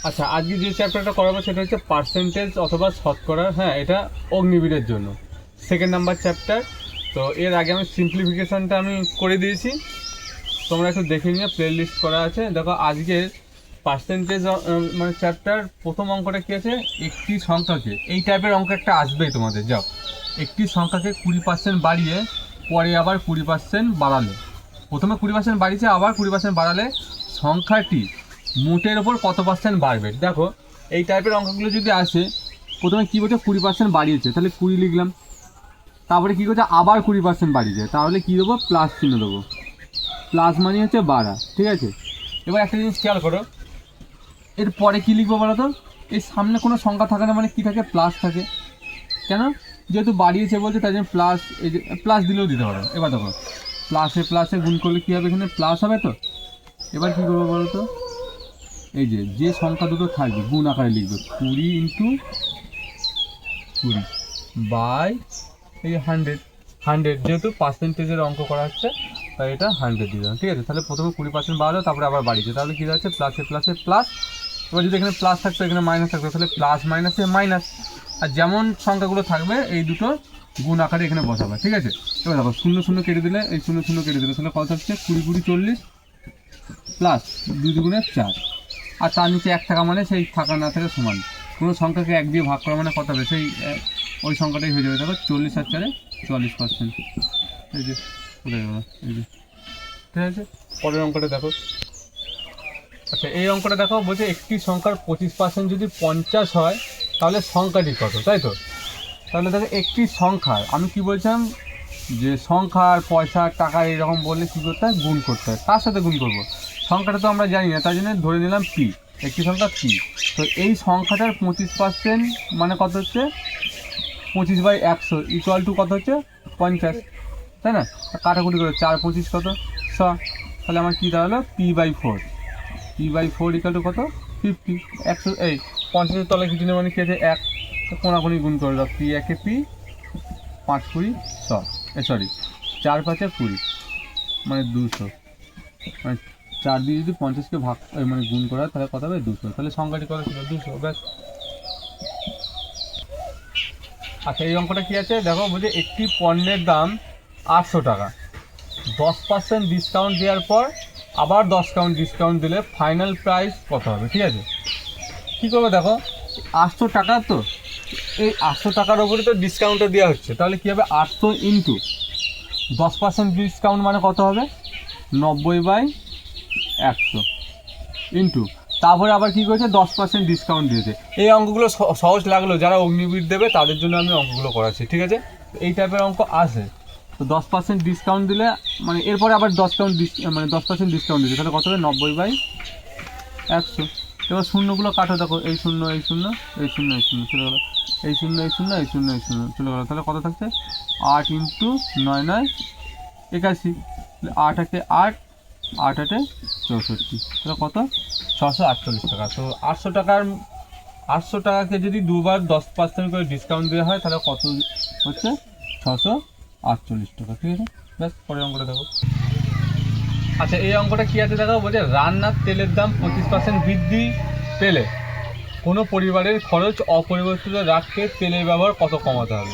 আচ্ছা, আজকে যে চ্যাপ্টারটা করাবো সেটা হচ্ছে পার্সেন্টেজ অথবা শতকরা। হ্যাঁ, এটা অগ্নিবীরের জন্য সেকেন্ড নাম্বার চ্যাপ্টার। তো এর আগে আমি সিম্পলিফিকেশনটা আমি করে দিয়েছি, তোমরা একটু দেখে নিয়ে প্লে লিস্ট করা আছে। দেখো আজকের পার্সেন্টেজ মানে চ্যাপ্টার প্রথম অঙ্কটা কী আছে, একটি সংখ্যাকে, এই টাইপের অঙ্ক একটা আসবেই তোমাদের। যাও, একটি সংখ্যাকে 20% বাড়িয়ে পরে আবার 20% বাড়ালে, প্রথমে 20% বাড়িয়েছে আবার 20% বাড়ালে সংখ্যাটি মোটের ওপর কত পার্সেন্ট বাড়বে। দেখো এই টাইপের অঙ্কগুলো যদি আসে, প্রথমে কী বলছে 20% বাড়িয়েছে, তাহলে 20 লিখলাম। তারপরে কী করছে আবার 20% বাড়িয়েছে, তাহলে কী দেবো, প্লাস চিহ্ন দেবো। প্লাস মানে হচ্ছে বাড়া, ঠিক আছে। এবার একটা জিনিস খেয়াল করো, এর পরে কী লিখবো বলো তো, এই সামনে কোনো সংখ্যা থাকে না, মানে কী থাকে, প্লাস থাকে। কেন, যেহেতু বাড়িয়েছে বলছে তাই জন্য প্লাস, এই যে প্লাস দিলেও দিতে পারো। এবার দেখো প্লাসে প্লাসে গুণ করলে কী হবে, এখানে প্লাস হবে। তো এবার কী করবো বলো তো, এই যে সংখ্যা দুটো থাকবে গুণ আকারে লিখবে, 20 ইন্টু 20 বাই এই 100 যেহেতু পার্সেন্টেজের অঙ্ক করা হচ্ছে তাই এটা 100 দিয়ে দেবেন, ঠিক আছে। তাহলে প্রথমে 20% বাড়ালো, তারপরে আবার বাড়িয়েছে, তাহলে কী হচ্ছে প্লাসে প্লাসে প্লাস। এবার যদি এখানে প্লাস থাকতো এখানে মাইনাস থাকতো, তাহলে প্লাস মাইনাসে মাইনাস। আর যেমন সংখ্যাগুলো থাকবে এই দুটো গুণ আকারে এখানে বসাবে, ঠিক আছে। এবার দেখো 0 0 কেটে দিলে, এই 0 0 কেটে দিলে, তাহলে কত থাকছে 20 20 40 প্লাস 2 2 4। আর তার নিচে 1 টাকা মানে সেই থাকা না থাকে সমান। কোনো সংখ্যাকে 1 দিয়ে ভাগ করা মানে কত হবে, সেই ওই সংখ্যাটাই হয়ে যাবে। দেখো 40 আর 4 40%। এই যে উঠে গেল, এই যে, ঠিক আছে। পরের অঙ্কটা দেখো। আচ্ছা, এই অঙ্কটা দেখো, বলছে একটি সংখ্যার 25% যদি 50 হয় তাহলে সংখ্যাটি কত, তাই তো। তাহলে দেখো একটি সংখ্যার, আমি কি বলছিলাম যে সংখ্যার পয়সা টাকা এরকম বললে কী করতে হয়, গুণ করতে হয়। তার সাথে গুণ করবো, সংখ্যাটা তো আমরা জানি না, তাই জন্য ধরে নিলাম পি, একটি সংখ্যা পি। তো এই সংখ্যাটার 25% মানে কত হচ্ছে, 25/100 ইকুয়াল টু কত হচ্ছে 50, তাই না। কাটাকুটি করে 4 25 কত 100, তাহলে আমার কী দাঁড়ালো p/4, p/4 ইকুয়াল টু কত 50। 100 এই 50-এর তলায় কিছু নেই মানে কী আছে 1, কোনাকুনি গুণ করে দাও, পি 1 পি 5 20 100, সরি 4 5 20 মানে 200, মানে 4 দিয়ে যদি 50-কে ভাগ মানে গুণ করা হয় তাহলে কত হবে 200, তাহলে সংখ্যাটি কত ছিল 200, ব্যাস। আচ্ছা, এই অঙ্কটা কী আছে দেখো, বলছে একটি পণ্যের দাম 800 টাকা, 10% ডিসকাউন্ট দেওয়ার পর আবার 10% ডিসকাউন্ট দিলে ফাইনাল প্রাইস কত হবে, ঠিক আছে। কী করবে দেখো, 800 টাকা, তো এই 800 টাকার ওপরে তো ডিসকাউন্টটা দেওয়া হচ্ছে, তাহলে কী হবে 800 ইন্টু 10% ডিসকাউন্ট মানে কত হবে 90/100 ইন্টু, তারপরে আবার কী করেছে 10% ডিসকাউন্ট দিয়েছে। এই অঙ্কগুলো সহজ লাগলো, যারা অগ্নিবীর দেবে তাদের জন্য আমি অঙ্কগুলো করাচ্ছি, ঠিক আছে। এই টাইপের অঙ্ক আসে। তো 10% ডিসকাউন্ট দিলে মানে এরপরে আবার 10% ডিসকাউন্ট দিচ্ছে, তাহলে কত হবে 90/100। এবার শূন্যগুলো কাটো, দেখো এই শূন্য এই শূন্য এই শূন্য এই শূন্য চলে গেলো, এই শূন্য এই শূন্য এই শূন্য এই শূন্য চলে গেলো, তাহলে কত থাকছে 8 ইন্টু 9 9 81, 8 8 8 8 8 64, তাহলে কত 648 টাকা। তো 800 টাকাকে যদি দুবার 10% করে ডিসকাউন্ট দেওয়া হয় তাহলে কত হচ্ছে 648 টাকা, ঠিক আছে। ব্যাস, পরের অঙ্কটা দেখো। আচ্ছা, এই অঙ্কটা কী আছে দেখো, বলছে রান্নার তেলের দাম 25% বৃদ্ধি পেলে কোনো পরিবারের খরচ অপরিবর্তিত রাখতে তেলের ব্যবহার কত কমাতে হবে।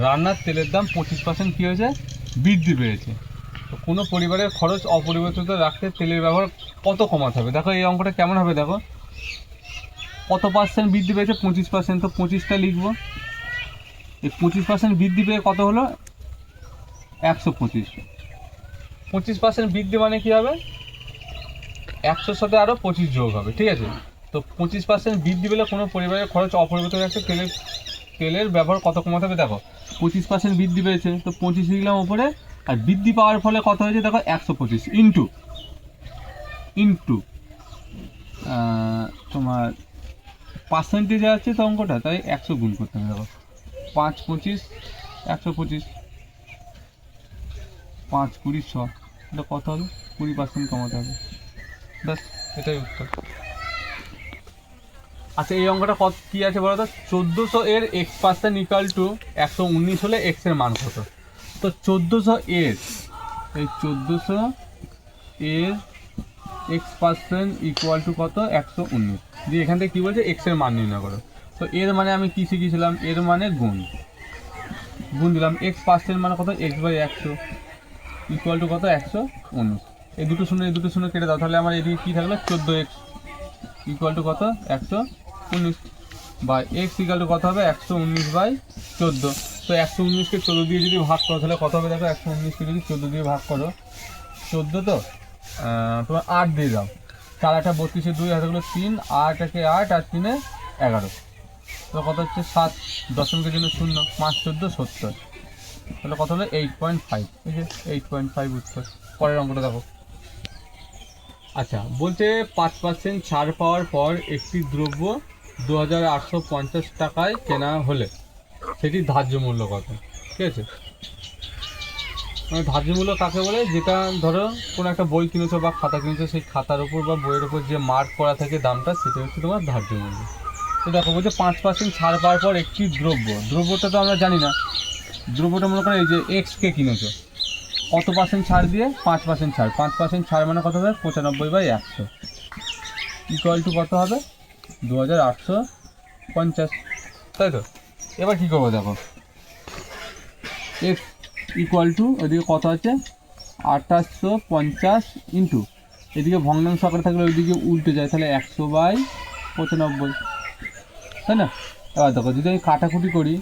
রান্নার তেলের দাম 25% কী হয়েছে, বৃদ্ধি পেয়েছে। তো কোনো পরিবারের খরচ অপরিবর্তিত রাখতে তেলের ব্যবহার কত কমাতে হবে। দেখো এই অঙ্কটা কেমন হবে, দেখো কত পার্সেন্ট বৃদ্ধি পেয়েছে 25%, তো 25টা লিখবো। এই 25% বৃদ্ধি পেয়ে কত হলো 125। 25% বৃদ্ধি মানে কী হবে, 100-র সাথে আরও 25 যোগ হবে, ঠিক আছে। তো 25% বৃদ্ধি পেলে কোনো পরিবারের খরচ অপরিবর্তিত রাখতে তেলের ব্যবহার কত কমাতে হবে। দেখো 25% বৃদ্ধি পেয়েছে, তো 25 লিখলাম ওপরে, আর বৃদ্ধি পাওয়ার ফলে কত হয়েছে দেখো 125 ইন্টু ইন্টু তোমার পার্সেন্টেজে আছে তো অঙ্কটা, তাই 100 গুণ করতে হবে। দেখো 5 25 125, 5 20 100, এটা কত হবে 20% কমাতে হবে, ব্যাস এটাই উত্তর। আচ্ছা, এই অঙ্কটা কত কী আছে বলো তো, 1400 এর x% ইকুয়াল টু 119 হলে x এর মান কত। তো 1400 এর, এই 1400 এর x% ইকুয়াল টু কত 119, দিয়ে এখান থেকে কী বলছে এক্সের মান নির্ণয় করো। তো এর মানে আমি কী শিখেছিলাম, এর মানে গুণ দিলাম, x% মানে কত x/100 ইকুয়াল টু কত 119, এই দুটো শূন্য কেটে দাও, তাহলে আমার এদিকে কী থাকলো 14x ইকুয়াল টু কত 119, বা x ইকুয়াল টু কত হবে 119/14। তো 119কে 14 দিয়ে যদি ভাগ করো তাহলে কত হবে দেখো, 119কে যদি 14 দিয়ে ভাগ করো 14, তো তোমার 8 দিয়ে দাও, 4 8 32, 2 হাতে হলো 3, 8 একে 8 আর 3 এ 11, তো কত হচ্ছে 7, দশমিকের জন্য 0, 5 14 70, তাহলে কত হলো 8.5, এই যে 8.5 উত্তর। পরের অঙ্কটা দেখো। আচ্ছা, বলছে 5% ছাড় পাওয়ার পর একটি দ্রব্য 2850 টাকায় কেনা হলে সেটির ধার্য মূল্য কত? ঠিক আছে, মানে ধার্য মূল্য কাকে বলে, যেটা ধরো কোনো একটা বই কিনেছো বা খাতা কিনেছো, সেই খাতার উপর বা বইয়ের উপর যে মার্ক করা থাকে দামটা, সেটা হচ্ছে তোমার ধার্য মূল্য। তো দেখো বলছে 5% ছাড় পাওয়ার পর একটি দ্রব্যটা তো আমরা জানি না, দ্রব্যটা মনে করো এই যে এক্সকে কিনেছো, কত পার্সেন্ট ছাড় দিয়ে 5% ছাড়, 5% ছাড় মানে কত হবে 95/100 ইকুয়াল টু কত হবে 2850, তাই তো। এবার কী করবো দেখো, এক্স ইকুয়াল টু ওইদিকে কত আছে 2850 ইন্টু এদিকে ভগ্নাংশ আকারে থাকলে ওইদিকে উল্টে যায়, তাহলে 100/95, তাই না। এবার দেখো যদি আমি কাটাকুটি করি,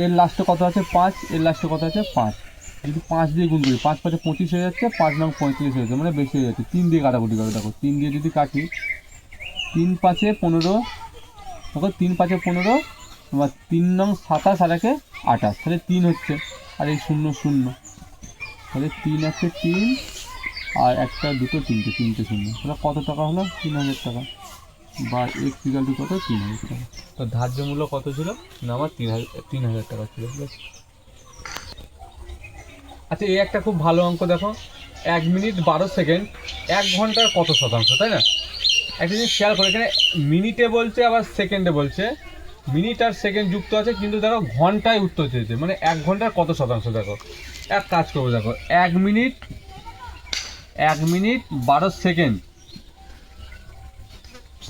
এর লাস্টে কত আছে 5, এর লাস্টে কত আছে 5, যদি 5 দিয়ে গুণ করি 5 5 25 হয়ে যাচ্ছে, 5 9 35 হয়ে যাচ্ছে, মানে বেশি হয়ে যাচ্ছে। 3 দিয়ে কাটাকুটি করো, দেখো 3 দিয়ে যদি কাটি 3 5 15, দেখো 3 5 15, তোমার 3 9 27 আর 1 28, তাহলে 3 হচ্ছে, আর এই 0 0, তাহলে 3 1 3 আর একটা দুটো তিনটে 0, তাহলে কত টাকা হলো 3000 টাকা, বা এক্স ইকুয়াল টু কত 3000 টাকা। তো ধার্য মূল্য কত ছিল না, আমার 3000 টাকা ছিল। আচ্ছা, এই একটা খুব ভালো অঙ্ক দেখো, 1 মিনিট 12 সেকেন্ড 1 ঘন্টার কত শতাংশ, তাই না। একটা জিনিস খেয়াল করে, এখানে মিনিটে বলছে আবার সেকেন্ডে বলছে, মিনিট আর সেকেন্ড যুক্ত আছে, কিন্তু দেখো ঘন্টায় উত্তর চেয়েছে, মানে 1 ঘন্টার কত শতাংশ। দেখো এক কাজ করবো, দেখো 1 মিনিট 12 সেকেন্ড,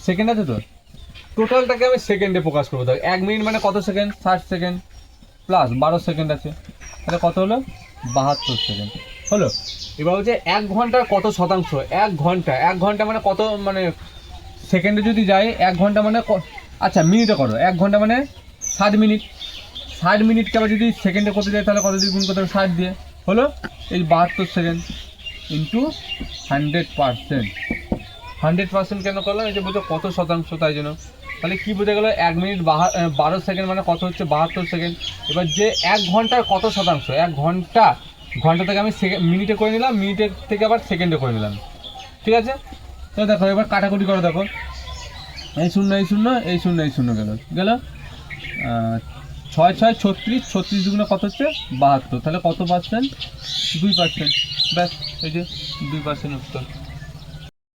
সেকেন্ড আছে তো, টোটালটাকে আমি সেকেন্ডে প্রকাশ করবো। দেখো 1 মিনিট মানে কত সেকেন্ড 60 সেকেন্ড, প্লাস 12 সেকেন্ড আছে, তাহলে কত হলো 72 সেকেন্ড হলো। এবার হচ্ছে 1 ঘন্টার কত শতাংশ, 1 ঘন্টা মানে কত, মানে সেকেন্ডে যদি যাই 1 ঘন্টা মানে আচ্ছা মিনিটে করো, 1 ঘন্টা মানে 60 মিনিট, 60 মিনিটকে আবার যদি সেকেন্ডে করতে যাই তাহলে কত দিয়ে গুণ করতে হবে 60 দিয়ে, হলো এই 72 সেকেন্ড ইন্টু 100%। 100% কেন করলাম, এই যে বুঝো কত শতাংশ, তাই জন্য। তাহলে কী বোঝা গেলো, 1 মিনিট 12 সেকেন্ড মানে কত হচ্ছে 72 সেকেন্ড। এবার যে 1 ঘন্টার কত শতাংশ, 1 ঘন্টা থেকে আমি মিনিটে করে নিলাম, মিনিটের থেকে আবার সেকেন্ডে করে নিলাম, ঠিক আছে। তো দেখো এবার কাটাকুটি করো, দেখো এই 0 এই 0 এই 0 এই 0 গেল 6 6 36, 36 দুগুণে কত হচ্ছে 72, তাহলে কত পার্সেন্ট 2%, ব্যাস এই যে 2% উত্তর।